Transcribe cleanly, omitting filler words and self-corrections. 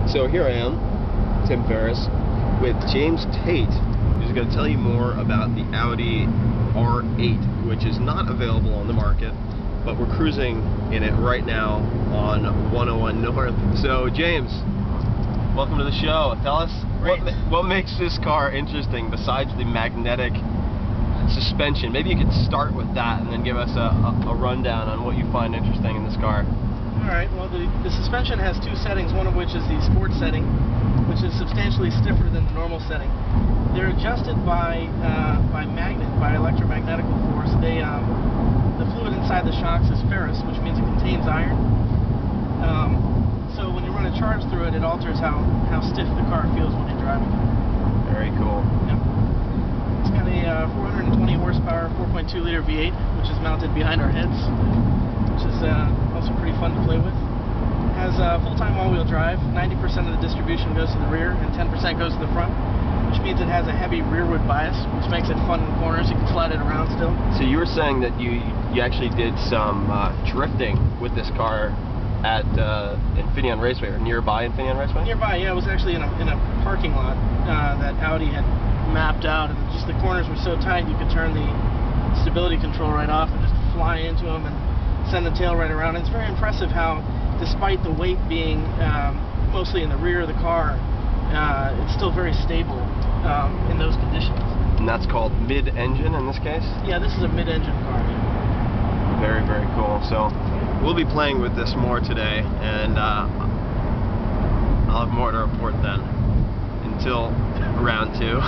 So here I am, Tim Ferriss, with James Tate, who's going to tell you more about the Audi R8, which is not available on the market, but we're cruising in it right now on 101 North. So James, welcome to the show. Tell us what makes this car interesting besides the magnetic suspension. Maybe you could start with that and then give us a rundown on what you find interesting in this car. Alright, well the suspension has two settings, one of which is the sport setting, which is substantially stiffer than the normal setting. They're adjusted by electromagnetical force. The fluid inside the shocks is ferrous, which means it contains iron. So when you run a charge through it, it alters how stiff the car feels when you're driving it. Very cool. Yep. It's got a 420 horsepower, 4.2 liter V8, which is mounted behind our heads, which is also pretty fun to play with. It has full-time all-wheel drive. 90% of the distribution goes to the rear and 10% goes to the front, which means it has a heavy rearward bias, which makes it fun in corners. You can slide it around still. So you were saying that you actually did some drifting with this car at Infineon Raceway, or nearby Infineon Raceway? Nearby, yeah. It was actually in a parking lot that Audi had mapped out, and just the corners were so tight you could turn the stability control right off and just fly into them and send the tail right around. And it's very impressive how, despite the weight being mostly in the rear of the car, it's still very stable in those conditions. And that's called mid-engine in this case? Yeah, this is a mid-engine car. Yeah. Very, very cool. So we'll be playing with this more today, and I'll have more to report then. Until round 2.